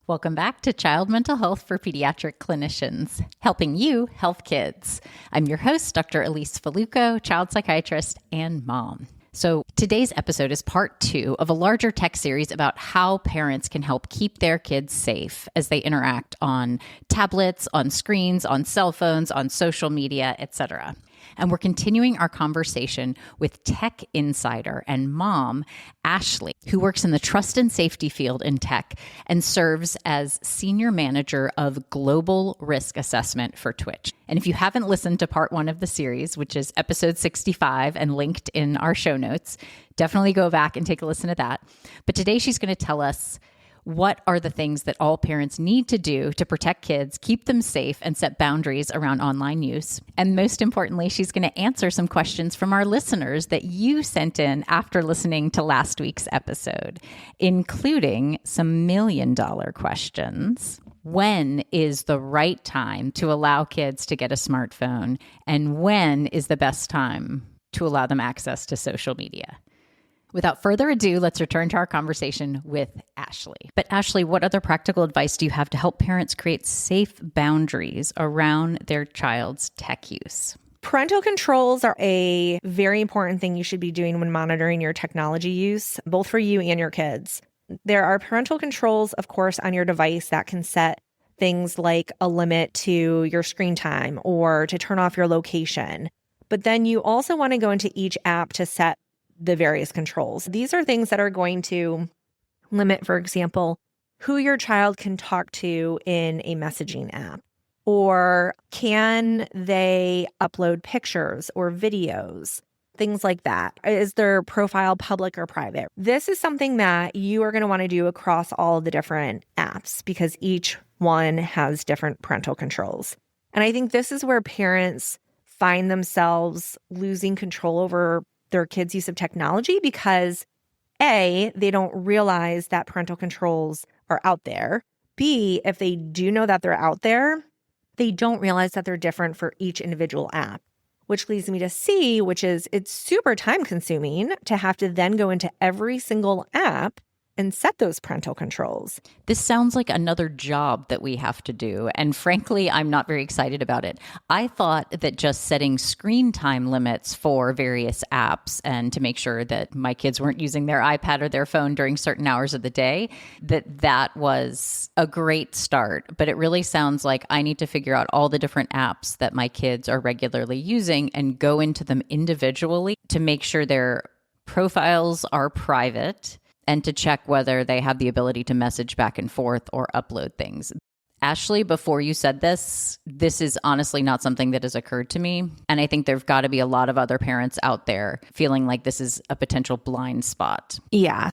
Welcome back to Child Mental Health for Pediatric Clinicians, helping you help kids. I'm your host, Dr. Elise Fallucco, child psychiatrist and mom. So today's episode is part 2 of a larger tech series about how parents can help keep their kids safe as they interact on tablets, on screens, on cell phones, on social media, etc. And we're continuing our conversation with tech insider and mom, Ashley, who works in the trust and safety field in tech and serves as senior manager of global risk assessment for Twitch. And if you haven't listened to part 1 of the series, which is episode 65 and linked in our show notes, definitely go back and take a listen to that. But today she's going to tell us what are the things that all parents need to do to protect kids, keep them safe, and set boundaries around online use. And most importantly, she's going to answer some questions from our listeners that you sent in after listening to last week's episode, including some million-dollar questions. When is the right time to allow kids to get a smartphone? And when is the best time to allow them access to social media? Without further ado, let's return to our conversation with Ashley. But Ashley, what other practical advice do you have to help parents create safe boundaries around their child's tech use? Parental controls are a very important thing you should be doing when monitoring your technology use, both for you and your kids. There are parental controls, of course, on your device that can set things like a limit to your screen time or to turn off your location. But then you also want to go into each app to set the various controls. These are things that are going to limit, for example, who your child can talk to in a messaging app, or can they upload pictures or videos, things like that. Is their profile public or private? This is something that you are going to want to do across all of the different apps because each one has different parental controls. And I think this is where parents find themselves losing control over their kids' use of technology because A, they don't realize that parental controls are out there. B, if they do know that they're out there, they don't realize that they're different for each individual app, which leads me to C, which is it's super time consuming to have to then go into every single app and set those parental controls. This sounds like another job that we have to do. And frankly, I'm not very excited about it. I thought that just setting screen time limits for various apps and to make sure that my kids weren't using their iPad or their phone during certain hours of the day, that was a great start. But it really sounds like I need to figure out all the different apps that my kids are regularly using and go into them individually to make sure their profiles are private and to check whether they have the ability to message back and forth or upload things. Ashley, before you said this is honestly not something that has occurred to me. And I think there've got to be a lot of other parents out there feeling like this is a potential blind spot. Yeah.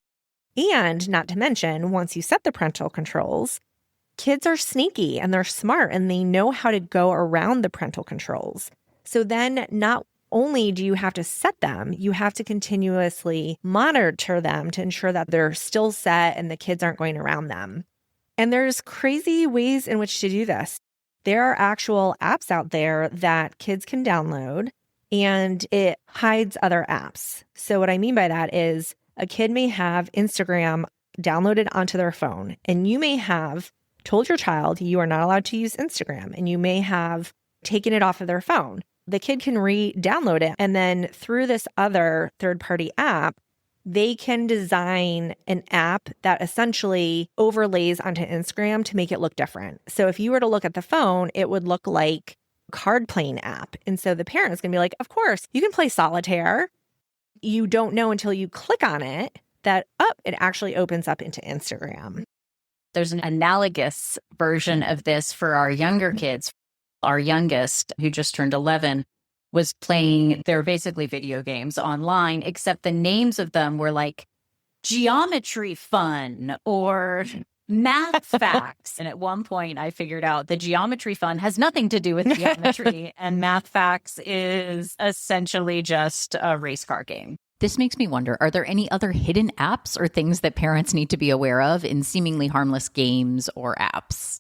And not to mention, once you set the parental controls, kids are sneaky and they're smart and they know how to go around the parental controls. So then not only do you have to set them, you have to continuously monitor them to ensure that they're still set and the kids aren't going around them. And there's crazy ways in which to do this. There are actual apps out there that kids can download and it hides other apps. So what I mean by that is a kid may have Instagram downloaded onto their phone and you may have told your child you are not allowed to use Instagram and you may have taken it off of their phone. The kid can re-download it. And then through this other third-party app, they can design an app that essentially overlays onto Instagram to make it look different. So if you were to look at the phone, it would look like a card playing app. And so the parent is going to be like, of course, you can play solitaire. You don't know until you click on it that, it actually opens up into Instagram. There's an analogous version of this for our younger kids. Our youngest, who just turned 11, was playing their basically video games online, except the names of them were like geometry fun or math facts. And at one point I figured out the geometry fun has nothing to do with geometry and math facts is essentially just a race car game. This makes me wonder, are there any other hidden apps or things that parents need to be aware of in seemingly harmless games or apps?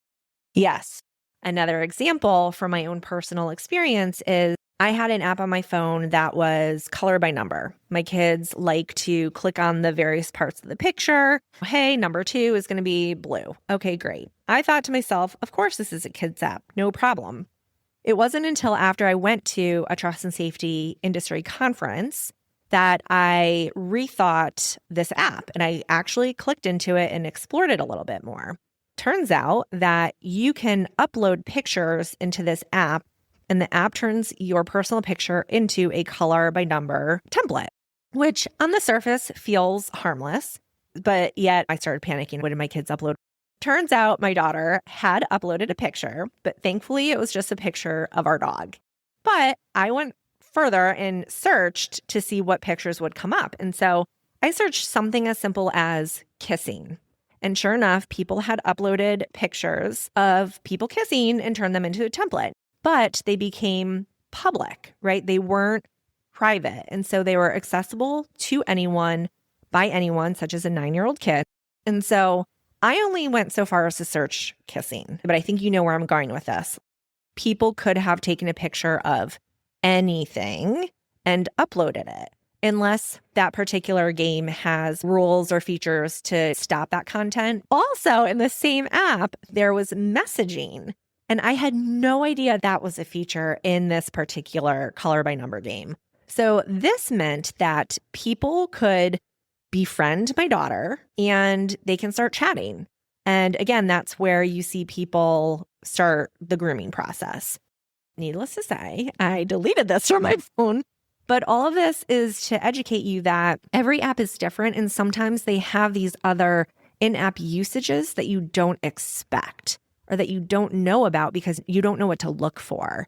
Yes. Another example from my own personal experience is I had an app on my phone that was color by number. My kids like to click on the various parts of the picture. Hey, number 2 is going to be blue. Okay, great. I thought to myself, of course, this is a kids app. No problem. It wasn't until after I went to a trust and safety industry conference that I rethought this app, and I actually clicked into it and explored it a little bit more. Turns out that you can upload pictures into this app, and the app turns your personal picture into a color by number template, which on the surface feels harmless, but yet I started panicking. What did my kids upload? Turns out my daughter had uploaded a picture, but thankfully it was just a picture of our dog. But I went further and searched to see what pictures would come up. And so I searched something as simple as kissing. And sure enough, people had uploaded pictures of people kissing and turned them into a template. But they became public, right? They weren't private. And so they were accessible to anyone, by anyone, such as a 9-year-old kid. And so I only went so far as to search kissing, but I think you know where I'm going with this. People could have taken a picture of anything and uploaded it, unless that particular game has rules or features to stop that content. Also, in the same app, there was messaging. And I had no idea that was a feature in this particular color by number game. So this meant that people could befriend my daughter and they can start chatting. And again, that's where you see people start the grooming process. Needless to say, I deleted this from my phone. But all of this is to educate you that every app is different. And sometimes they have these other in-app usages that you don't expect or that you don't know about because you don't know what to look for.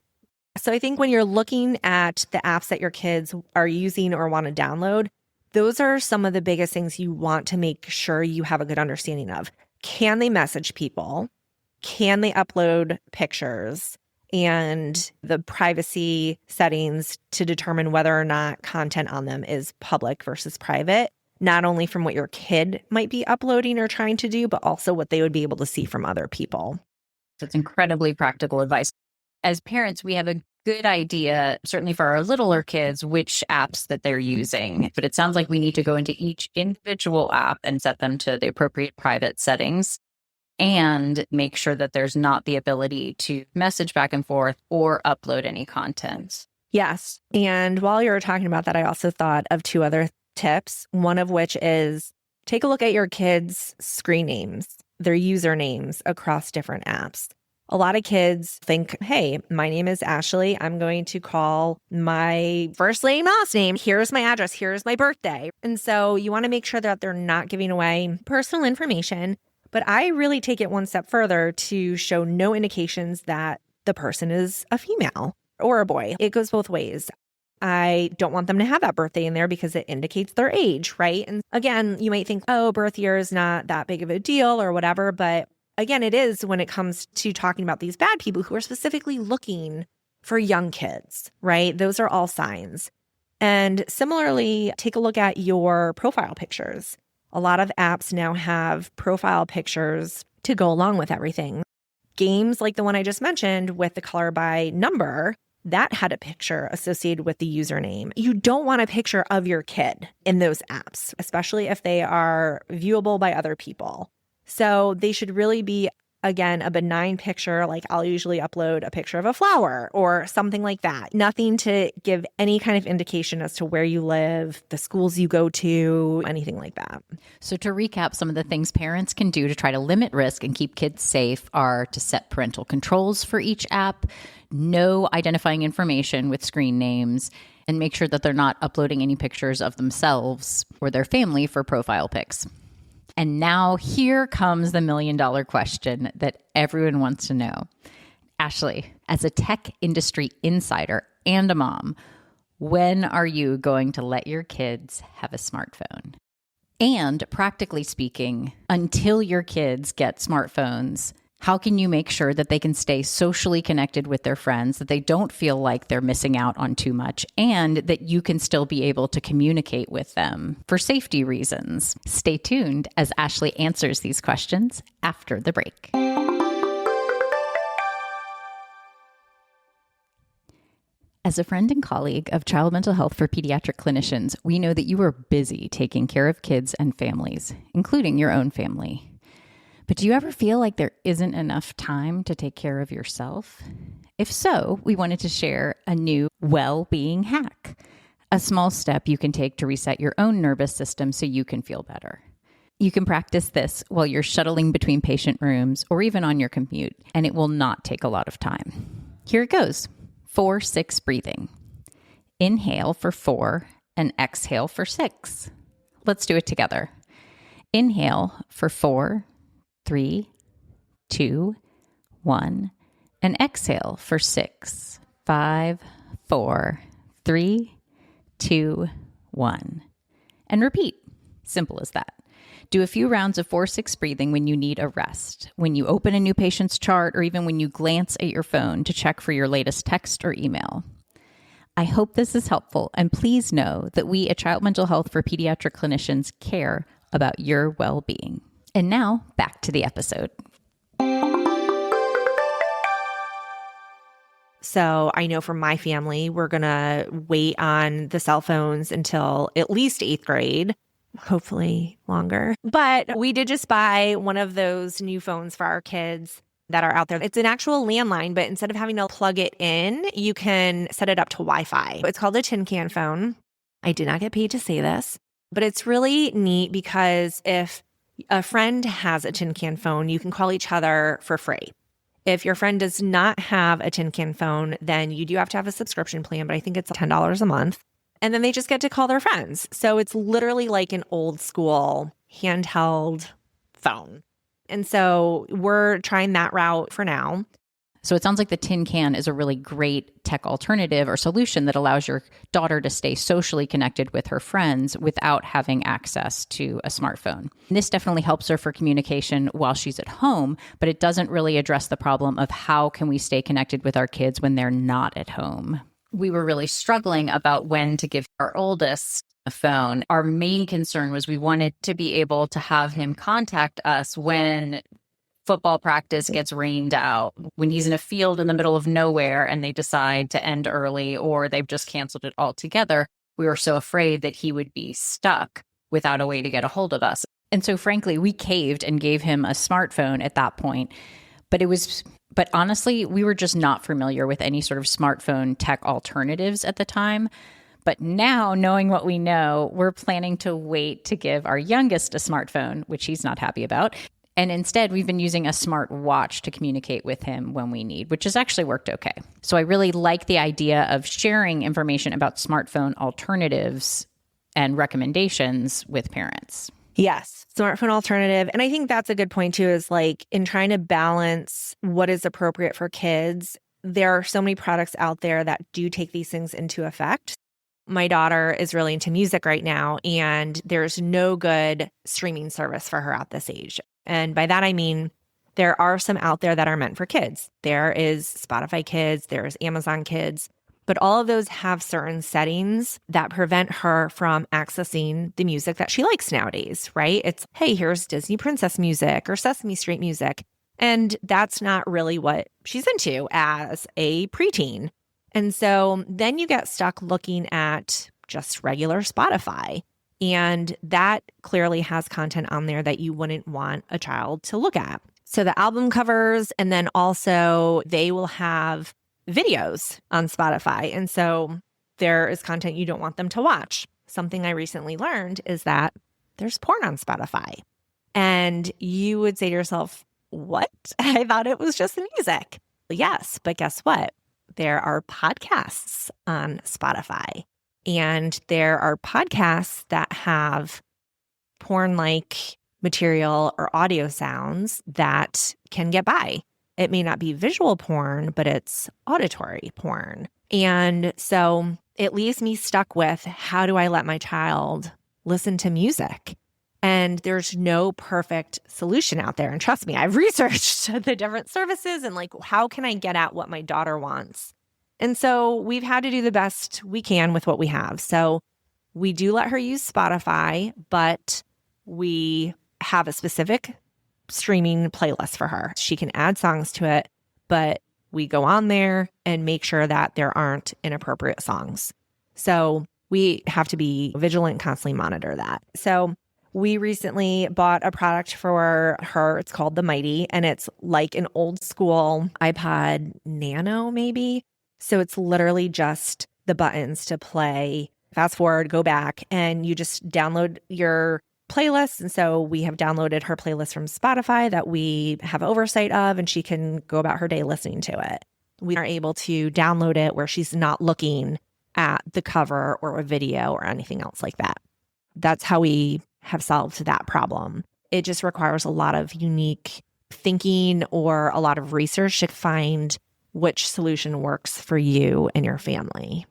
So I think when you're looking at the apps that your kids are using or want to download, those are some of the biggest things you want to make sure you have a good understanding of. Can they message people? Can they upload pictures? And the privacy settings to determine whether or not content on them is public versus private, not only from what your kid might be uploading or trying to do, but also what they would be able to see from other people. So it's incredibly practical advice. As parents, we have a good idea, certainly for our littler kids, which apps that they're using. But it sounds like we need to go into each individual app and set them to the appropriate private settings and make sure that there's not the ability to message back and forth or upload any content. Yes. And while you were talking about that, I also thought of 2 other tips, one of which is take a look at your kids' screen names, their usernames across different apps. A lot of kids think, hey, my name is Ashley. I'm going to call my first name, last name. Here's my address. Here's my birthday. And so you want to make sure that they're not giving away personal information. But I really take it one step further to show no indications that the person is a female or a boy. It goes both ways. I don't want them to have that birthday in there because it indicates their age, right? And again, you might think, oh, birth year is not that big of a deal or whatever. But again, it is when it comes to talking about these bad people who are specifically looking for young kids, right? Those are all signs. And similarly, take a look at your profile pictures. A lot of apps now have profile pictures to go along with everything. Games like the one I just mentioned with the color by number, that had a picture associated with the username. You don't want a picture of your kid in those apps, especially if they are viewable by other people. So they should really be, again, a benign picture. Like I'll usually upload a picture of a flower or something like that. Nothing to give any kind of indication as to where you live, the schools you go to, anything like that. So to recap, some of the things parents can do to try to limit risk and keep kids safe are to set parental controls for each app, no identifying information with screen names, and make sure that they're not uploading any pictures of themselves or their family for profile pics. And now here comes the $1 million question that everyone wants to know. Ashley, as a tech industry insider and a mom, when are you going to let your kids have a smartphone? And practically speaking, until your kids get smartphones, how can you make sure that they can stay socially connected with their friends, that they don't feel like they're missing out on too much, and that you can still be able to communicate with them for safety reasons? Stay tuned as Ashley answers these questions after the break. As a friend and colleague of child mental health for pediatric clinicians, we know that you are busy taking care of kids and families, including your own family. But do you ever feel like there isn't enough time to take care of yourself? If so, we wanted to share a new well-being hack, a small step you can take to reset your own nervous system so you can feel better. You can practice this while you're shuttling between patient rooms or even on your commute, and it will not take a lot of time. Here it goes. 4-6 breathing. Inhale for 4 and exhale for 6. Let's do it together. Inhale for 4, 3, 2, 1, and exhale for 6, 5, 4, 3, 2, 1. And repeat. Simple as that. Do a few rounds of 4-6 breathing when you need a rest, when you open a new patient's chart, or even when you glance at your phone to check for your latest text or email. I hope this is helpful, and please know that we at Child Mental Health for Pediatric Clinicians care about your well-being. And now, back to the episode. So I know for my family, we're going to wait on the cell phones until at least 8th grade. Hopefully longer. But we did just buy one of those new phones for our kids that are out there. It's an actual landline, but instead of having to plug it in, you can set it up to Wi-Fi. It's called a tin can phone. I did not get paid to say this, but it's really neat because if a friend has a tin can phone, you can call each other for free. If your friend does not have a tin can phone, then you do have to have a subscription plan, but I think it's $10 a month. And then they just get to call their friends. So it's literally like an old school handheld phone. And so we're trying that route for now. So it sounds like the tin can is a really great tech alternative or solution that allows your daughter to stay socially connected with her friends without having access to a smartphone. And this definitely helps her for communication while she's at home, but it doesn't really address the problem of how can we stay connected with our kids when they're not at home. We were really struggling about when to give our oldest a phone. Our main concern was we wanted to be able to have him contact us when football practice gets rained out, when he's in a field in the middle of nowhere and they decide to end early or they've just canceled it altogether. We were so afraid that he would be stuck without a way to get a hold of us. And so frankly, we caved and gave him a smartphone at that point. But honestly, we were just not familiar with any sort of smartphone tech alternatives at the time. But now, knowing what we know, we're planning to wait to give our youngest a smartphone, which he's not happy about. And instead, we've been using a smart watch to communicate with him when we need, which has actually worked okay. So I really like the idea of sharing information about smartphone alternatives and recommendations with parents. Yes, smartphone alternative. And I think that's a good point too, is like in trying to balance what is appropriate for kids, there are so many products out there that do take these things into effect. My daughter is really into music right now, and there's no good streaming service for her at this age. And by that, I mean, there are some out there that are meant for kids. There is Spotify Kids, there's Amazon Kids, but all of those have certain settings that prevent her from accessing the music that she likes nowadays, right? It's, hey, here's Disney Princess music or Sesame Street music. And that's not really what she's into as a preteen. And so then you get stuck looking at just regular Spotify. And that clearly has content on there that you wouldn't want a child to look at. So the album covers, and then also they will have videos on Spotify. And so there is content you don't want them to watch. Something I recently learned is that there's porn on Spotify. And you would say to yourself, what? I thought it was just music. Yes, but guess what? There are podcasts on Spotify. And there are podcasts that have porn-like material or audio sounds that can get by. It may not be visual porn, but it's auditory porn. And so it leaves me stuck with, how do I let my child listen to music? And there's no perfect solution out there. And trust me, I've researched the different services and like, how can I get at what my daughter wants? And so we've had to do the best we can with what we have. So we do let her use Spotify, but we have a specific streaming playlist for her. She can add songs to it, but we go on there and make sure that there aren't inappropriate songs. So we have to be vigilant and constantly monitor that. So we recently bought a product for her. It's called the Mighty, and it's like an old school iPod Nano, maybe. So it's literally just the buttons to play, fast forward, go back, and you just download your playlists. And so we have downloaded her playlist from Spotify that we have oversight of, and she can go about her day listening to it. We are able to download it where she's not looking at the cover or a video or anything else like that. That's how we have solved that problem. It just requires a lot of unique thinking or a lot of research to find which solution works for you and your family.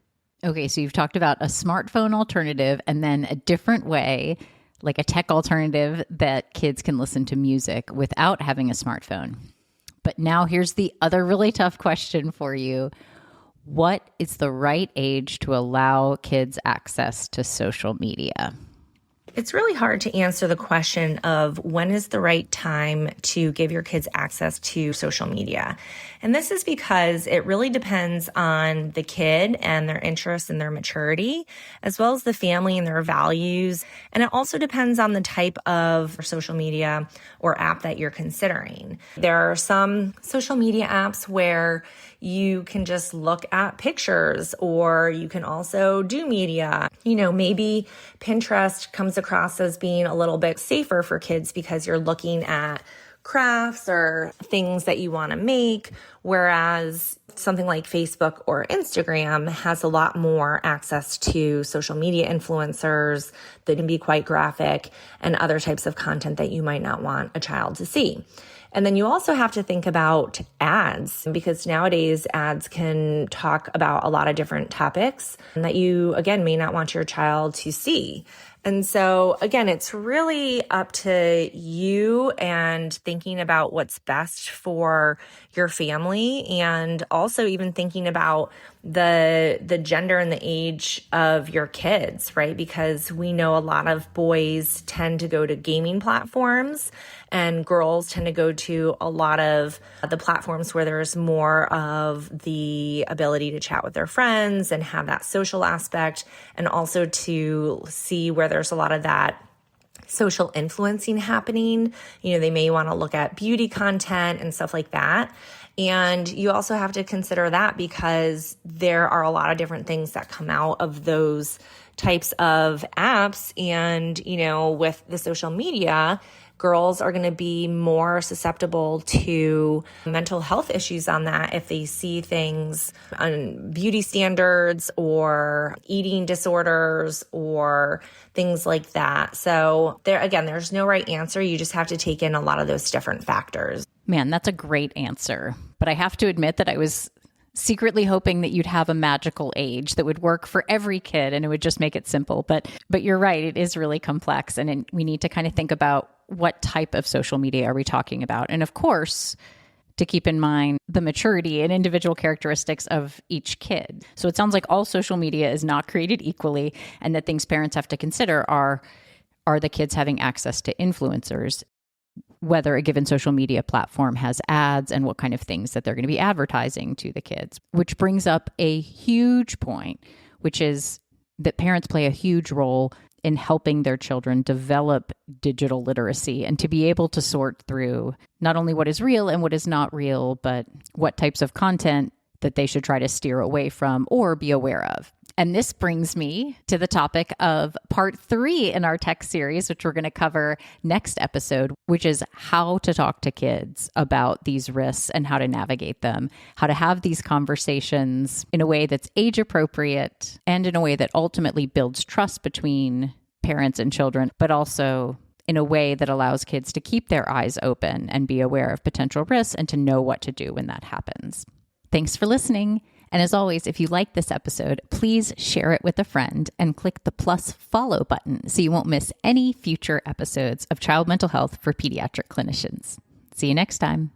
Okay, so you've talked about a smartphone alternative and then a different way, like a tech alternative that kids can listen to music without having a smartphone. But now here's the other really tough question for you. What is the right age to allow kids access to social media? It's really hard to answer the question of when is the right time to give your kids access to social media. And this is because it really depends on the kid and their interests and their maturity, as well as the family and their values. And it also depends on the type of social media or app that you're considering. There are some social media apps where you can just look at pictures, or you can also do media. Maybe Pinterest comes across as being a little bit safer for kids because you're looking at crafts or things that you want to make, whereas something like Facebook or Instagram has a lot more access to social media influencers that can be quite graphic and other types of content that you might not want a child to see. And then you also have to think about ads, because nowadays ads can talk about a lot of different topics that you, again, may not want your child to see. And so, again, it's really up to you and thinking about what's best for your family, and also even thinking about the gender and the age of your kids, right? Because we know a lot of boys tend to go to gaming platforms and girls tend to go to a lot of the platforms where there's more of the ability to chat with their friends and have that social aspect, and also to see where there's a lot of that social influencing happening. They may want to look at beauty content and stuff like that. And you also have to consider that because there are a lot of different things that come out of those types of apps. And, with the social media, girls are going to be more susceptible to mental health issues on that if they see things on beauty standards or eating disorders or things like that. So there's no right answer. You just have to take in a lot of those different factors. Man, that's a great answer. But I have to admit that I was secretly hoping that you'd have a magical age that would work for every kid and it would just make it simple. But you're right, it is really complex, and we need to kind of think about what type of social media are we talking about. And of course, to keep in mind the maturity and individual characteristics of each kid. So it sounds like all social media is not created equally, and that things parents have to consider are the kids having access to influencers, whether a given social media platform has ads, and what kind of things that they're going to be advertising to the kids. Which brings up a huge point, which is that parents play a huge role in helping their children develop digital literacy and to be able to sort through not only what is real and what is not real, but what types of content that they should try to steer away from or be aware of. And this brings me to the topic of part 3 in our tech series, which we're going to cover next episode, which is how to talk to kids about these risks and how to navigate them, how to have these conversations in a way that's age appropriate and in a way that ultimately builds trust between parents and children, but also in a way that allows kids to keep their eyes open and be aware of potential risks and to know what to do when that happens. Thanks for listening. And as always, if you like this episode, please share it with a friend and click the plus follow button so you won't miss any future episodes of Child Mental Health for Pediatric Clinicians. See you next time.